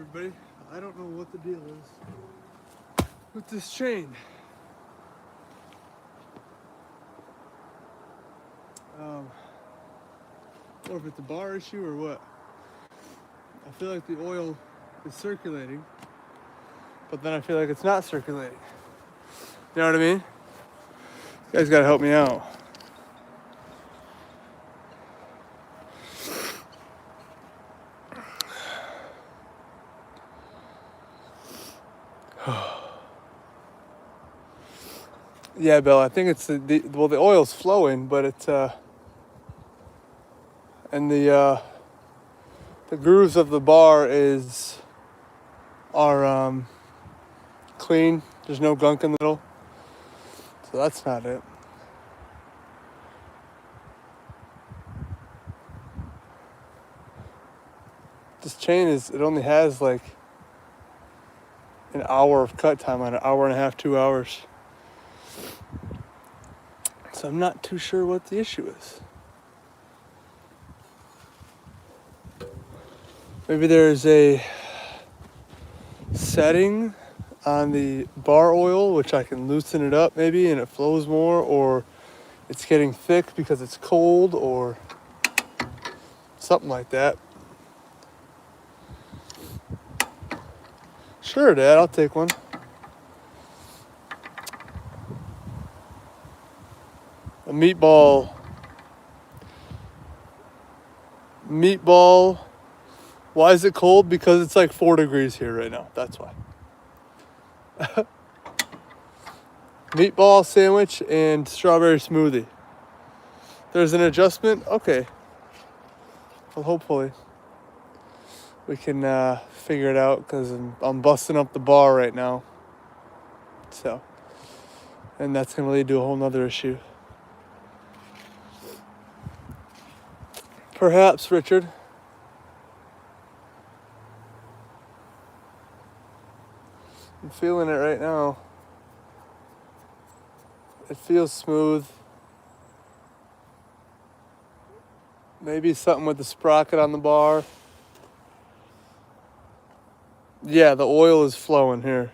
everybody. I don't know what the deal is with this chain. Or if it's a bar issue or what. I feel like the oil is circulating, but then I feel like it's not circulating. You know what I mean? You guys gotta help me out. Yeah, Bill, I think it's the oil's flowing, but it's and the grooves of the bar are clean. There's no gunk in the middle, so that's not it. This chain it only has like an hour of cut time on it, hour and a half, 2 hours. So I'm not too sure what the issue is. Maybe there's a setting on the bar oil which I can loosen it up maybe and it flows more, or it's getting thick because it's cold or something like that. Sure, Dad, I'll take one. A meatball. Why is it cold? Because it's like 4 degrees here right now. That's why. Meatball sandwich and strawberry smoothie. There's an adjustment? Okay. Well, hopefully we can figure it out, because I'm busting up the bar right now. So, and that's going to lead to a whole nother issue. Perhaps, Richard. I'm feeling it right now. It feels smooth. Maybe something with the sprocket on the bar. Yeah, the oil is flowing here.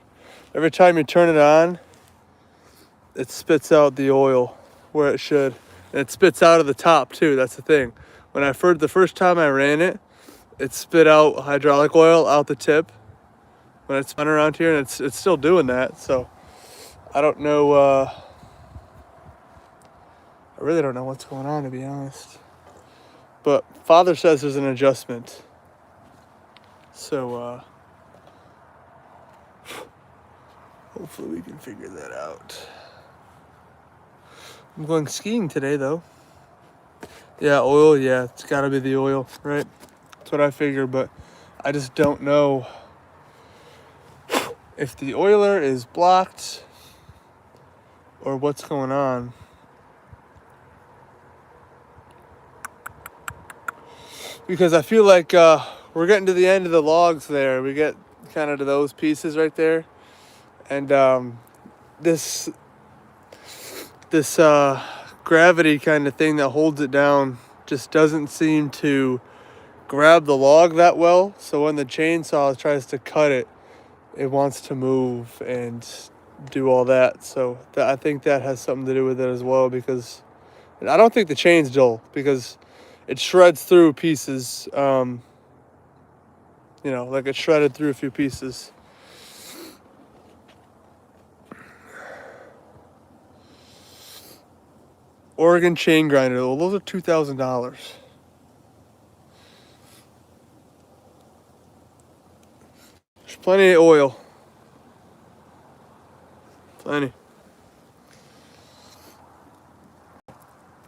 Every time you turn it on, it spits out the oil where it should. And it spits out of the top too, that's the thing. When the first time I ran it, it spit out hydraulic oil out the tip when it's spun around here, and it's still doing that. So I don't know, I really don't know what's going on, to be honest. But Father says there's an adjustment. So hopefully we can figure that out. I'm going skiing today though. Yeah, oil, yeah, it's gotta be the oil, right? That's what I figure, but I just don't know if the oiler is blocked or what's going on. Because I feel like we're getting to the end of the logs there. We get kind of to those pieces right there. And this gravity kind of thing that holds it down just doesn't seem to grab the log that well. So when the chainsaw tries to cut it, it wants to move and do all that. So I think that has something to do with it as well, because I don't think the chain's dull, because it shreds through pieces. Like it shredded through a few pieces. Oregon chain grinder. Well, those are $2,000. There's plenty of oil. Plenty.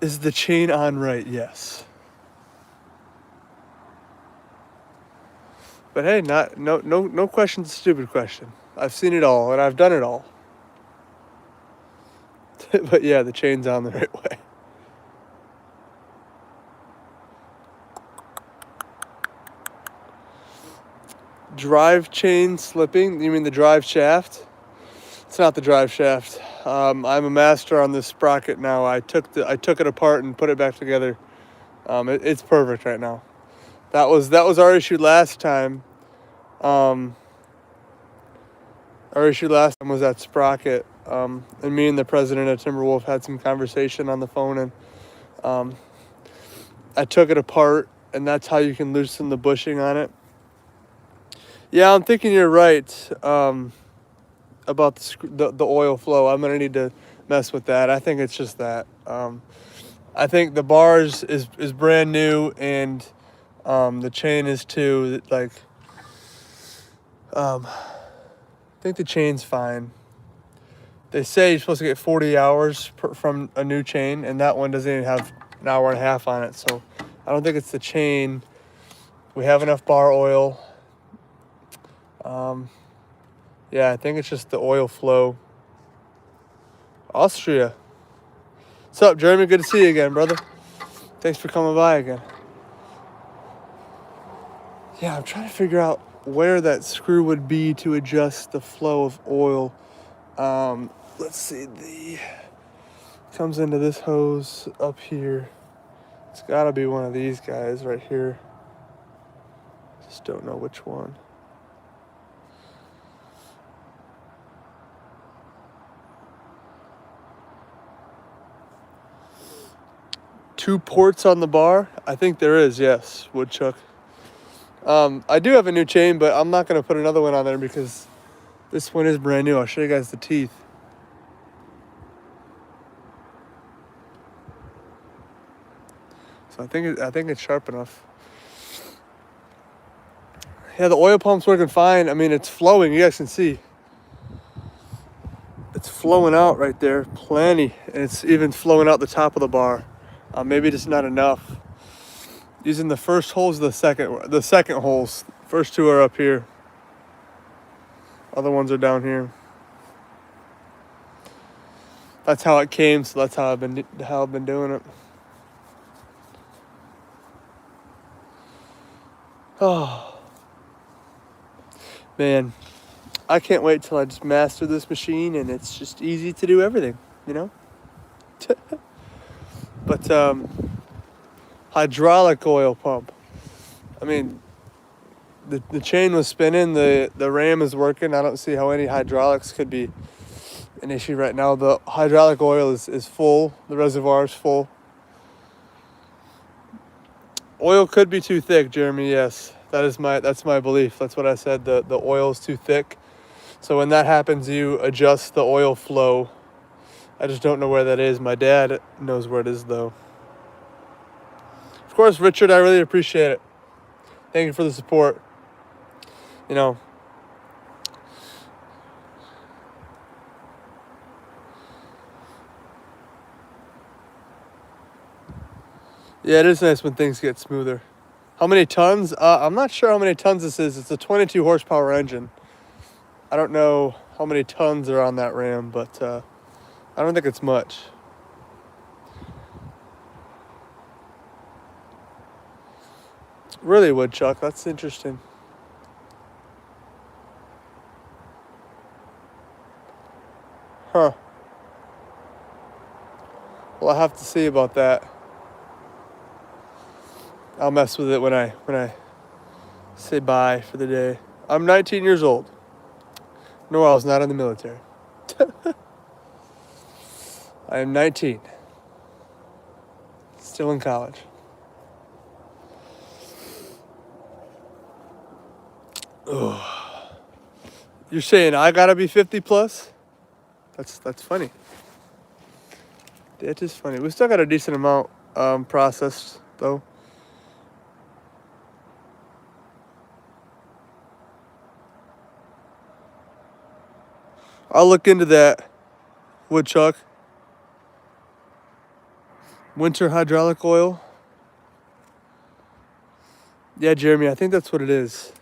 Is the chain on right? Yes. But hey, no question's a stupid question. I've seen it all and I've done it all. But yeah, the chain's on the right way. Drive chain slipping? You mean the drive shaft? It's not the drive shaft. I'm a master on this sprocket now. I took it apart and put it back together. It's perfect right now. That was our issue last time. Our issue last time was that sprocket. And me and the president of Timberwolf had some conversation on the phone, and I took it apart, and that's how you can loosen the bushing on it. Yeah, I'm thinking you're right about the oil flow. I'm gonna need to mess with that. I think it's just that. I think the bars is brand new, and the chain is too. Like, I think the chain's fine. They say you're supposed to get 40 hours from a new chain, and that one doesn't even have an hour and a half on it. So I don't think it's the chain. We have enough bar oil. Yeah, I think it's just the oil flow. Austria. What's up, Jeremy? Good to see you again, brother. Thanks for coming by again. Yeah, I'm trying to figure out where that screw would be to adjust the flow of oil. Let's see, comes into this hose up here. It's gotta be one of these guys right here. Just don't know which one. Two ports on the bar? I think there is, yes, Woodchuck. I do have a new chain, but I'm not gonna put another one on there because this one is brand new. I'll show you guys the teeth. So I think it's sharp enough. Yeah, the oil pump's working fine. I mean, it's flowing. You guys can see. It's flowing out right there, plenty. And it's even flowing out the top of the bar. Maybe just not enough. Using the first holes, the second holes. First two are up here. Other ones are down here. That's how it came, so that's how I've been doing it. Oh, man, I can't wait till I just master this machine and it's just easy to do everything, you know? But hydraulic oil pump. I mean, the chain was spinning, the ram is working. I don't see how any hydraulics could be an issue right now. The hydraulic oil is full, the reservoir is full. Oil could be too thick, Jeremy. Yes, that's my belief. That's what I said. The oil is too thick. So when that happens, you adjust the oil flow. I just don't know where that is. My dad knows where it is, though. Of course, Richard, I really appreciate it. Thank you for the support. You know, yeah, it is nice when things get smoother. How many tons? I'm not sure how many tons this is. It's a 22 horsepower engine. I don't know how many tons are on that ram, but I don't think it's much. Really, Woodchuck, that's interesting. Huh. Well, I'll have to see about that. I'll mess with it when I say bye for the day. I'm 19 years old. No, I was not in the military. I am 19. Still in college. Oh. You're saying I gotta be 50 plus? That's funny. That is funny. We still got a decent amount processed though. I'll look into that, Woodchuck. Winter hydraulic oil. Yeah, Jeremy, I think that's what it is.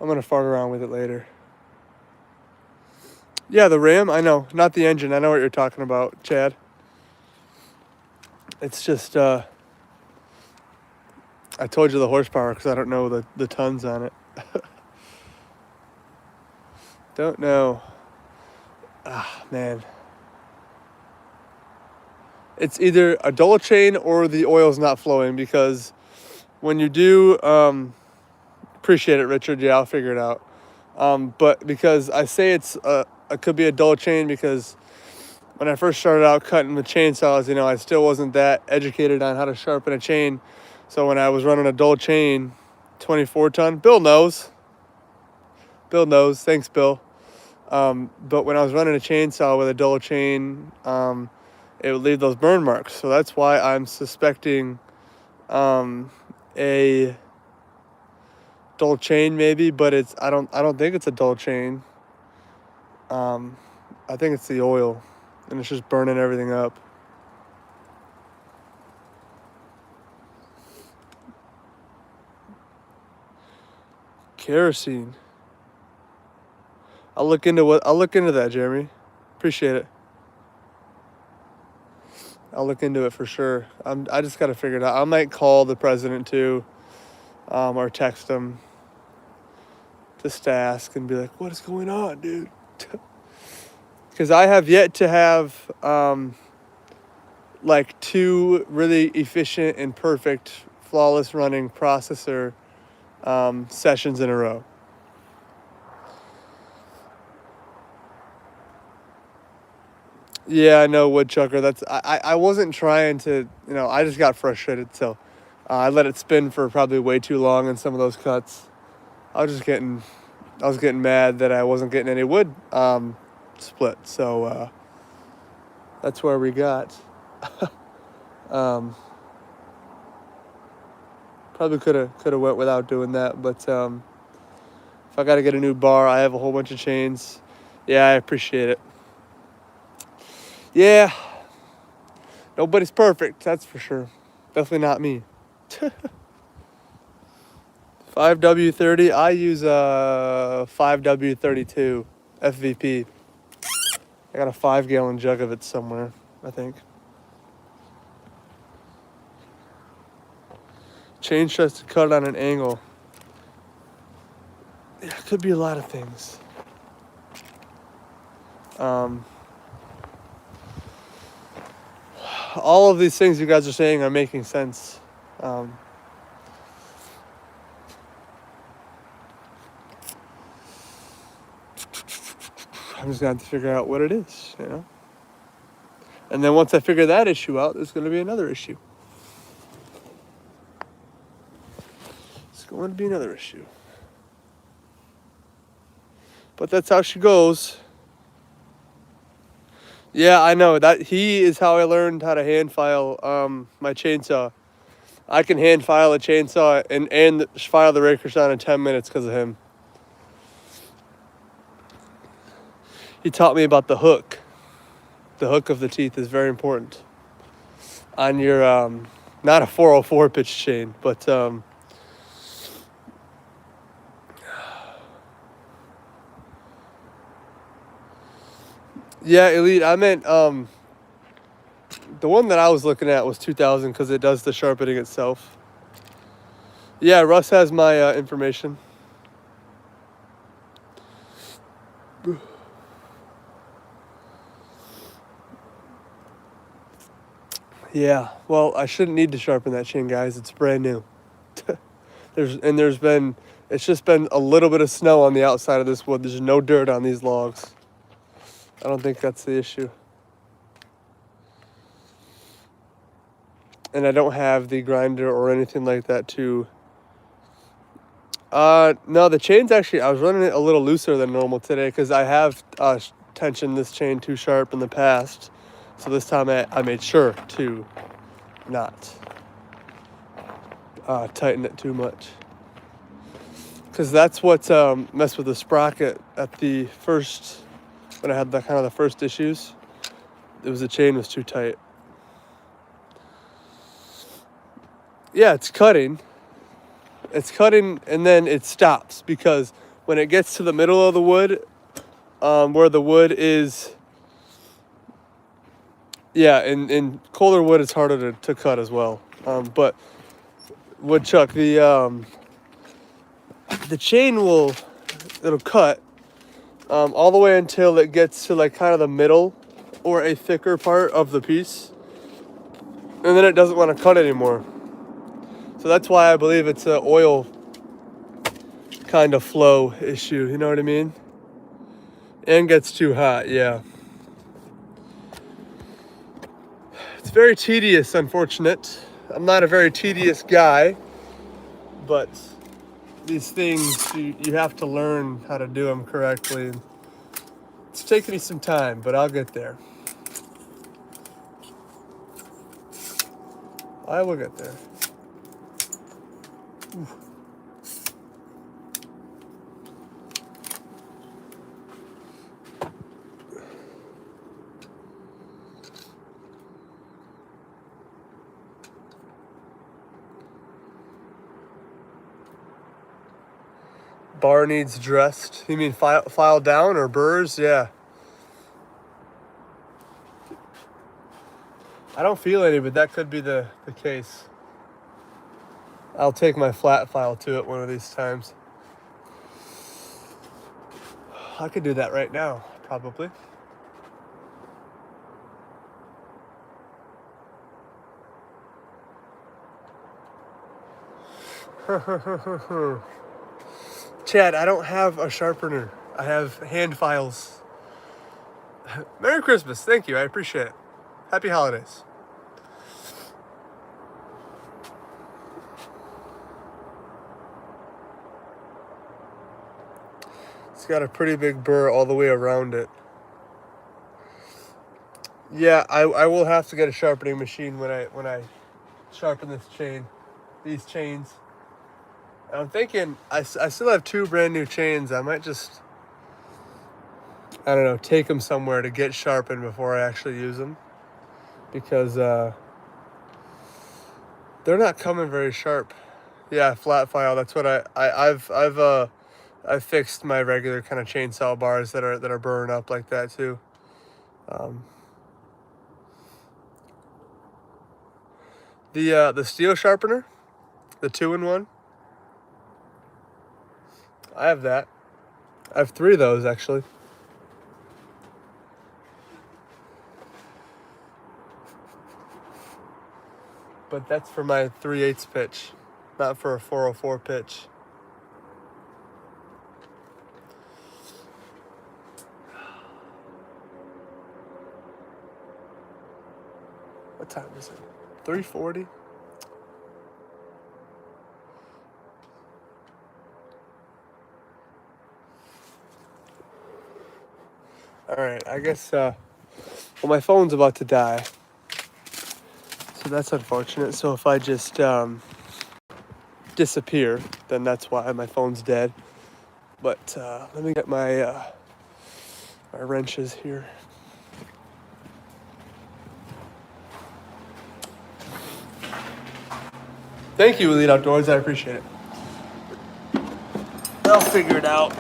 I'm gonna fart around with it later. Yeah, the ram, I know. Not the engine. I know what you're talking about, Chad. It's just, I told you the horsepower because I don't know the tons on it. Don't know. Ah, man. It's either a dull chain or the oil's not flowing because when you do Appreciate it, Richard. Yeah, I'll figure it out. But because I say it could be a dull chain because when I first started out cutting with chainsaws, I still wasn't that educated on how to sharpen a chain. So when I was running a dull chain, 24 ton, Bill knows. Bill knows. Thanks, Bill. But when I was running a chainsaw with a dull chain, it would leave those burn marks. So that's why I'm suspecting a dull chain maybe, but I don't think it's a dull chain. I think it's the oil, and it's just burning everything up. Kerosene. I'll look into that, Jeremy. Appreciate it. I'll look into it for sure. I just gotta figure it out. I might call the president too, or text him just to ask and be like, "What is going on, dude?" Because I have yet to have like 2 really efficient and perfect, flawless running processor sessions in a row. Yeah, I know, woodchucker. I wasn't trying to, I just got frustrated, so I let it spin for probably way too long in some of those cuts. I was getting mad that I wasn't getting any wood split, so that's where we got. Probably could have went without doing that, but if I got to get a new bar, I have a whole bunch of chains. Yeah, I appreciate it. Yeah, nobody's perfect, that's for sure. Definitely not me. 5W30, I use a 5W32 FVP. I got a 5-gallon jug of it somewhere, I think. Chain stress to cut on an angle. Yeah, it could be a lot of things. All of these things you guys are saying are making sense. I'm just gonna have to figure out what it is, And then once I figure that issue out, there's gonna be another issue. It's going to be another issue. But that's how she goes. Yeah, I know. That he is how I learned how to hand file my chainsaw. I can hand file a chainsaw and file the raker sound in 10 minutes because of him. He taught me about the hook. The hook of the teeth is very important on your not a 404 pitch chain, but yeah, Elite. I meant the one that I was looking at was 2000 because it does the sharpening itself. Yeah, Russ has my information. Yeah, well, I shouldn't need to sharpen that chain, guys. It's brand new. It's just been a little bit of snow on the outside of this wood. There's no dirt on these logs. I don't think that's the issue. And I don't have the grinder or anything like that to... no, the chain's actually... I was running it a little looser than normal today because I have tensioned this chain too sharp in the past. So this time I made sure to not tighten it too much. Because that's what messed with the sprocket at the first... When I had the first issues. The chain was too tight. Yeah, it's cutting. It's cutting and then it stops because when it gets to the middle of the wood, where the wood is, yeah, in colder wood it's harder to cut as well. But woodchuck, the chain it'll cut all the way until it gets to like kind of the middle or a thicker part of the piece, and then it doesn't want to cut anymore. So that's why I believe it's an oil kind of flow issue, you know what I mean? And gets too hot, yeah. It's very tedious, unfortunate. I'm not a very tedious guy, but these things, you have to learn how to do them correctly. It's taken me some time, but I'll get there. I will get there. Oof. Bar needs dressed. You mean file down or burrs? Yeah. I don't feel any, but that could be the case. I'll take my flat file to it one of these times. I could do that right now, probably. Chad, I don't have a sharpener. I have hand files. Merry Christmas. Thank you. I appreciate it. Happy holidays. It's got a pretty big burr all the way around it. Yeah, I will have to get a sharpening machine when I sharpen these chains. And I'm thinking I still have 2 brand new chains. I might just, I don't know, take them somewhere to get sharpened before I actually use them, because they're not coming very sharp. Yeah, flat file. That's what I've fixed my regular kind of chainsaw bars that are burning up like that too. The steel sharpener, the 2-in-1. I have that. I have 3 of those actually. But that's for my 3/8 pitch, not for a 404 pitch. What time is it? 3:40? Alright, I guess, well, my phone's about to die. So that's unfortunate. So if I just disappear, then that's why my phone's dead. But let me get my wrenches here. Thank you, Elite Outdoors. I appreciate it. I'll figure it out.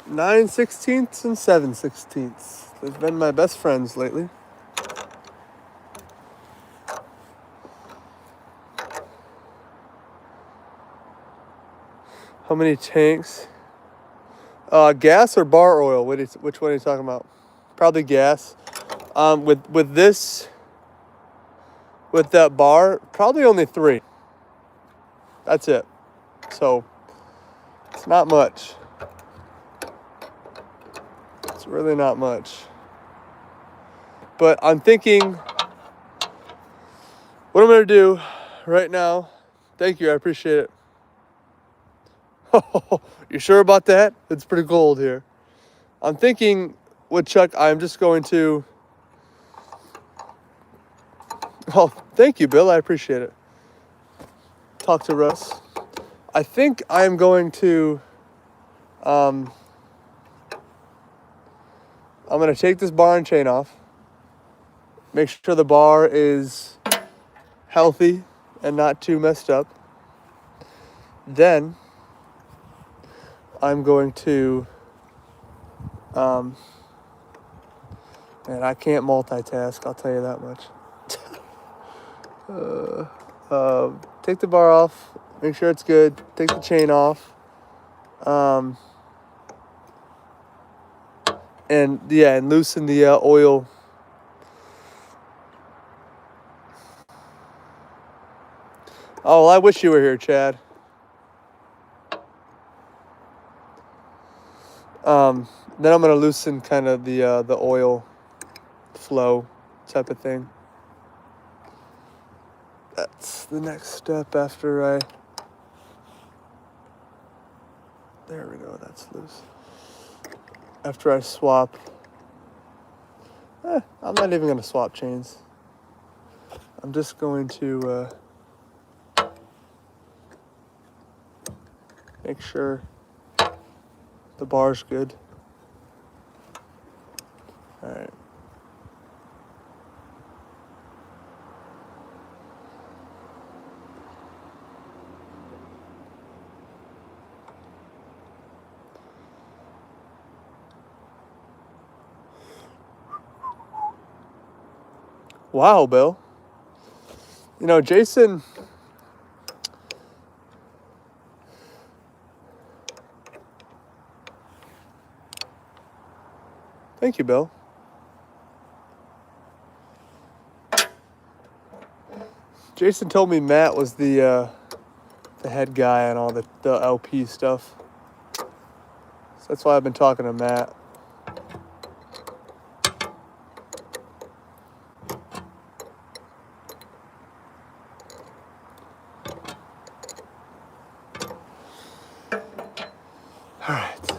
Nine 16ths and 7/16ths. They've been my best friends lately. How many tanks? Gas or bar oil? Which one are you talking about? Probably gas. With that bar, probably only 3. That's it. So it's not much. It's really not much. But I'm thinking what I'm gonna do right now. Thank you, I appreciate it. You sure about that? It's pretty cold here. I'm thinking, Woodchuck, I'm just going to... Oh, thank you, Bill. I appreciate it. Talk to Russ. I think I'm going to... I'm going to take this bar and chain off. Make sure the bar is healthy and not too messed up. Then I'm going to, and I can't multitask, I'll tell you that much. Take the bar off, Make sure it's good. Take the chain off. And loosen the oil. Oh, well, I wish you were here, Chad. Then I'm gonna loosen kind of the oil flow type of thing. That's the next step after I. There we go. That's loose. After I swap. I'm not even gonna swap chains. I'm just going to make sure the bar's good. All right. Wow, Bill. You know, Jason. Thank you, Bill. Jason told me Matt was the head guy on all the LP stuff. So that's why I've been talking to Matt. All right.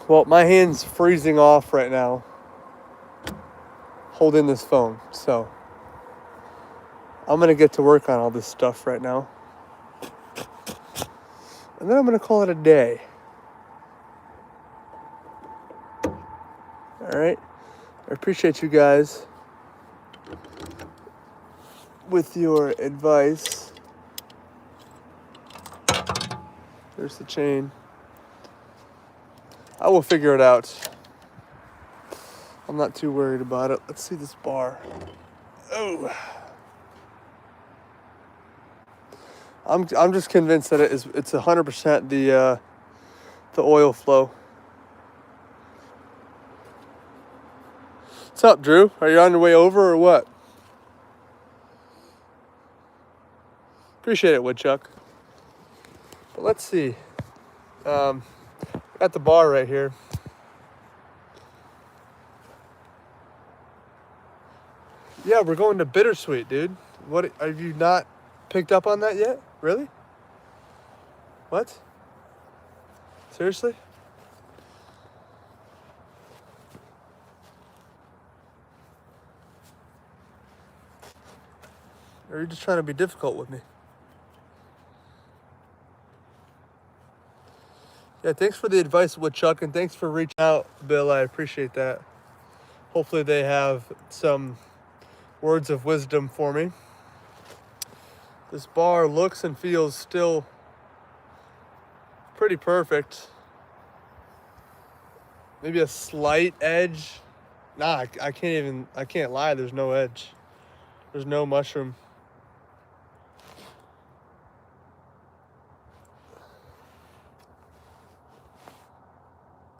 Well, my hand's freezing off right now, holding this phone. So I'm going to get to work on all this stuff right now. And then I'm going to call it a day. All right. I appreciate you guys with your advice. There's the chain. I will figure it out. I'm not too worried about it. Let's see this bar. Oh. I'm just convinced that it's 100% the oil flow. What's up, Drew? Are you on your way over or what? Appreciate it, Woodchuck. But let's see. Got the bar right here. Yeah, we're going to Bittersweet, dude. What, have you not picked up on that yet? Really? What? Seriously? Or are you just trying to be difficult with me? Yeah, thanks for the advice, Woodchuck, and thanks for reaching out, Bill. I appreciate that. Hopefully they have some words of wisdom for me. This bar looks and feels still pretty perfect. Maybe a slight edge. Nah, I can't lie, there's no edge. There's no mushroom.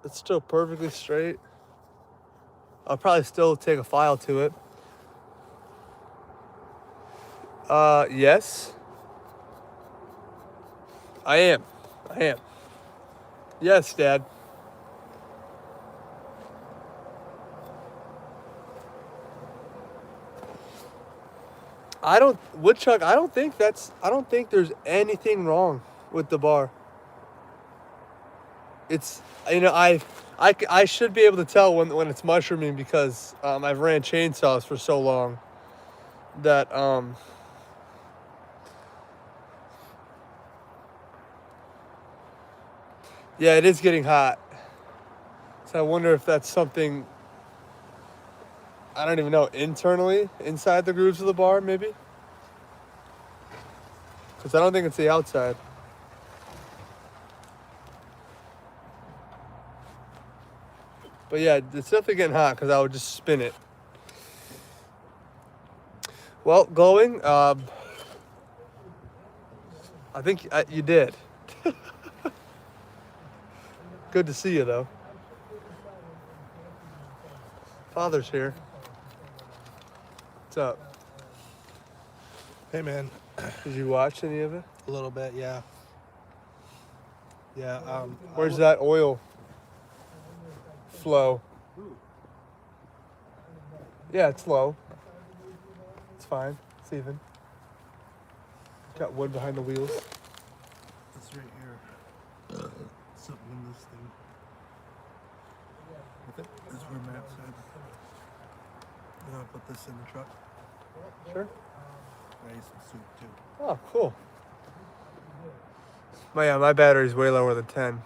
It's still perfectly straight. I'll probably still take a file to it. Yes. I am. Yes, Dad. Woodchuck, I don't think there's anything wrong with the bar. It's, I should be able to tell when it's mushrooming because I've ran chainsaws for so long that yeah, it is getting hot. So I wonder if that's something, I don't even know, internally inside the grooves of the bar maybe. Because I don't think it's the outside. But yeah, it's definitely getting hot because I would just spin it. Well, glowing. I think you did. Good to see you, though. Father's here. What's up? Hey, man. Did you watch any of it? A little bit, yeah. Yeah. Where's that oil flow? Yeah, it's low. It's fine. It's even. Got wood behind the wheels. It's right here. Something in this thing. I think that's where Matt said. I'm gonna put this in the truck. Sure. I need some soup too. Oh, cool. My battery's way lower than 10.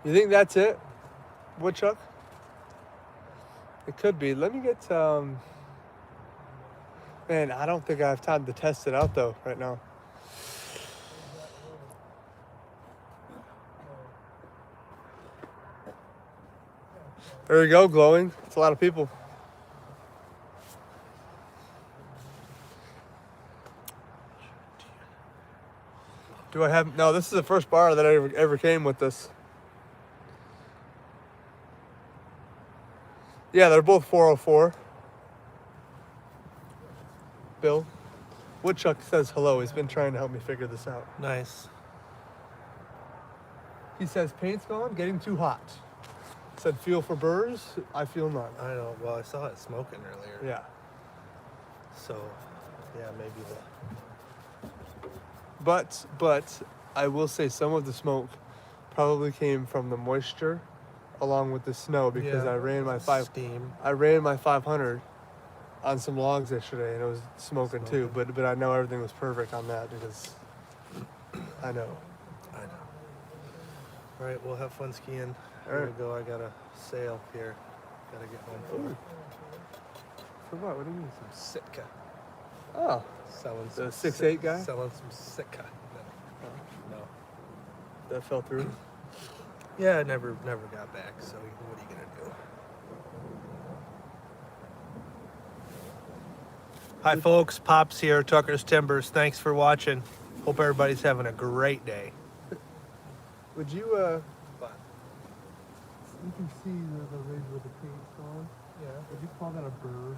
You think that's it? Woodchuck? It could be. Let me get man, I don't think I have time to test it out though right now. There we go, glowing. It's a lot of people. Do I have... No, this is the first bar that ever came with this. Yeah, they're both 404. Bill. Woodchuck says hello. He's been trying to help me figure this out. Nice. He says, paint's gone, getting too hot. Said, feel for burrs. I feel none. I know. Well, I saw it smoking earlier. Yeah. So, yeah, maybe the... But I will say some of the smoke probably came from the moisture along with the snow because Yeah. I ran my steam. 500 on some logs yesterday and it was smoking too. But I know everything was perfect on that because I know. All right, we'll have fun skiing. All Here right. we go. I got a sail here. Gotta get home for. For what? What do you mean? Some Sitka. Oh, Selling the some 6'8" guy? Selling some Sitka. No. that fell through. Yeah, I never got back. So what are you gonna do? Hi folks, Pops here, Tucker's Timbers. Thanks for watching. Hope everybody's having a great day. Would you But, you can see the ridge where the paint's gone. yeah. Would you call that a burr?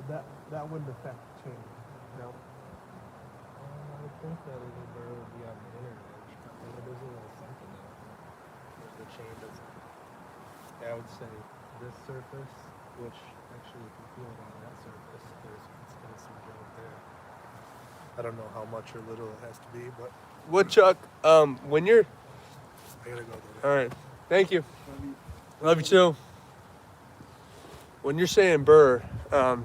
That wouldn't affect the chain. No. I would think that a little burr would be on the inner edge, but maybe there's a little something there. Where the chain doesn't. Yeah, I would say this surface, which actually if you feel it on that surface, it's got some joint there. I don't know how much or little it has to be, but Woodchuck, when you're... I gotta go there. All right. Thank you. Love you too. When you're saying burr, I'm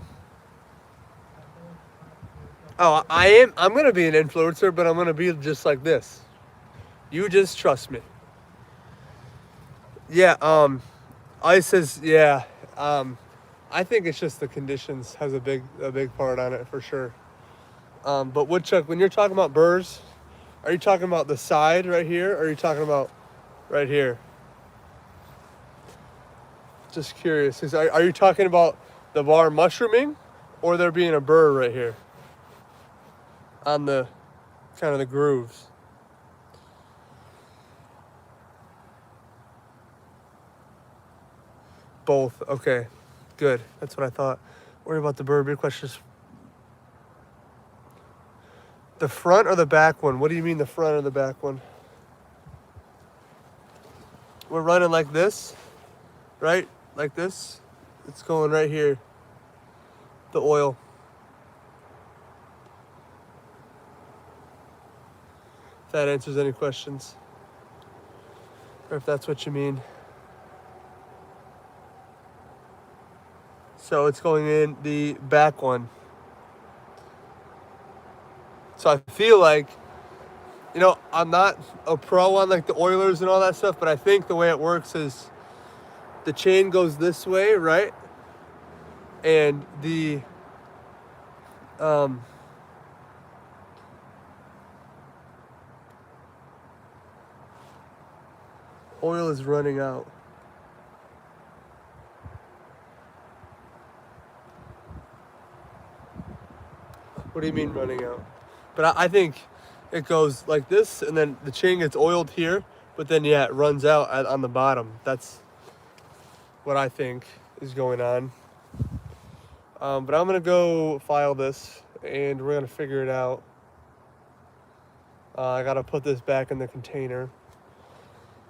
gonna be an influencer, but I'm gonna be just like this. You just trust me. Yeah, ice is, yeah. I think it's just the conditions has a big part on it for sure. But Woodchuck, when you're talking about burrs, are you talking about the side right here, or are you talking about right here? Just curious. Are you talking about the bar mushrooming or there being a burr right here on the kind of the grooves? Both. Okay. Good. That's what I thought. Worry about the burr. Big question is the front or the back one? What do you mean the front or the back one? We're running like this, right? Like this. It's going right here. The oil. If that answers any questions. Or if that's what you mean. So it's going in the back one. So I feel like, you know, I'm not a pro on like the oilers and all that stuff, but I think the way it works is the chain goes this way, right? And the Um, oil is running out. What do you mean running out? But I think it goes like this, and then the chain gets oiled here, but then yeah, it runs out on the bottom. That's what I think is going on. But I'm gonna go file this, and we're gonna figure it out. I gotta put this back in the container,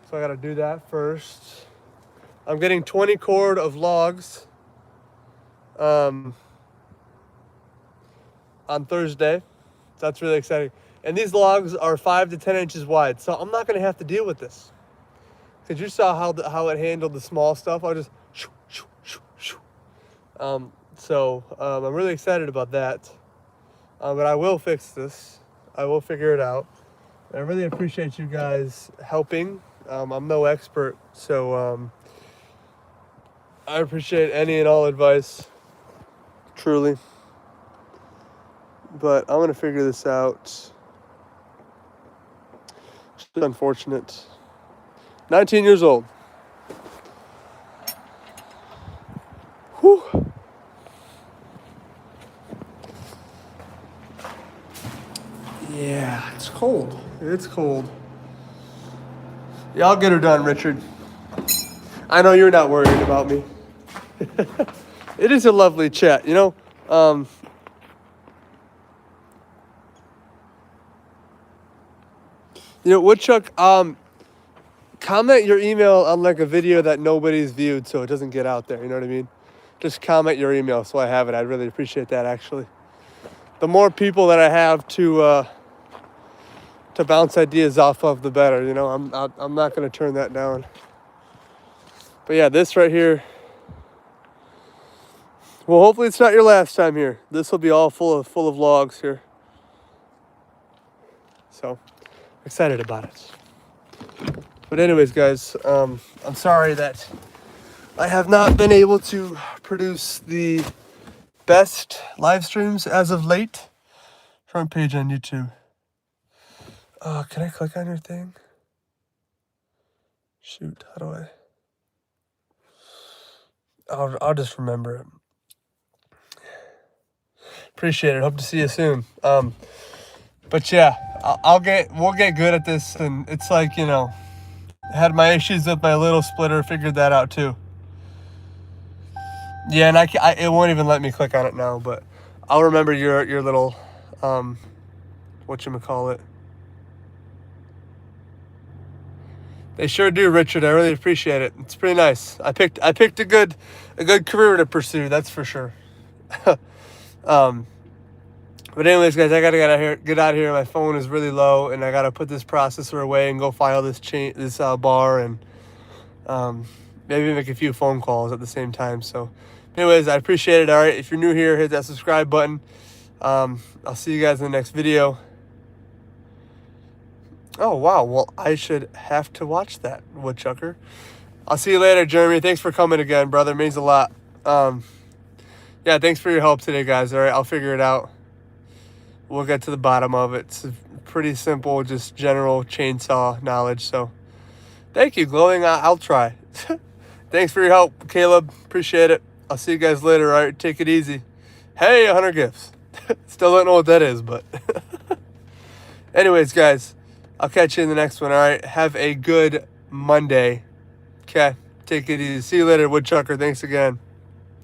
so I gotta do that first. I'm getting 20 cord of logs on Thursday. That's really exciting. And these logs are 5 to 10 inches wide, so I'm not gonna have to deal with this. Cause you saw how it handled the small stuff. I'll just shoo, shoo, shoo, shoo. I'm really excited about that. But I will fix this. I will figure it out. I really appreciate you guys helping. I'm no expert, so I appreciate any and all advice, truly. But I'm gonna figure this out. It's unfortunate. 19 years old. Whew. Yeah, it's cold. It's cold. Yeah, I'll get her done, Richard. I know you're not worried about me. It is a lovely chat, you know. Woodchuck, comment your email on like a video that nobody's viewed so it doesn't get out there, you know what I mean? Just comment your email so I have it. I'd really appreciate that, actually. The more people that I have to bounce ideas off of, the better, you know. I'm not going to turn that down. But yeah, this right here, well, hopefully it's not your last time here. This will be all full of logs here. So, excited about it. But anyways, guys, I'm sorry that I have not been able to produce the best live streams as of late. Front page on YouTube. Can I click on your thing? Shoot, how do I? I'll just remember it. Appreciate it. Hope to see you soon. But yeah, we'll get good at this, and it's like, you know, I had my issues with my little splitter, figured that out too. Yeah, and it won't even let me click on it now, but I'll remember your little whatchamacallit. They sure do, Richard. I really appreciate it. It's pretty nice. I picked a good career to pursue, that's for sure. But anyways, guys, I gotta get out of here. My phone is really low, and I gotta put this processor away and go file this bar, and maybe make a few phone calls at the same time. So, anyways, I appreciate it. All right, if you're new here, hit that subscribe button. I'll see you guys in the next video. Oh wow, well, I should have to watch that, Woodchucker. I'll see you later, Jeremy. Thanks for coming again, brother. It means a lot. Yeah, thanks for your help today, guys. All right, I'll figure it out. We'll get to the bottom of it. It's pretty simple, just general chainsaw knowledge. So thank you, Glowing. I'll try. Thanks for your help, Caleb. Appreciate it. I'll see you guys later. All right, take it easy. Hey, 100 gifts. Still don't know what that is, but anyways, guys, I'll catch you in the next one. All right, have a good Monday. Okay, take it easy. See you later, Woodchucker. Thanks again.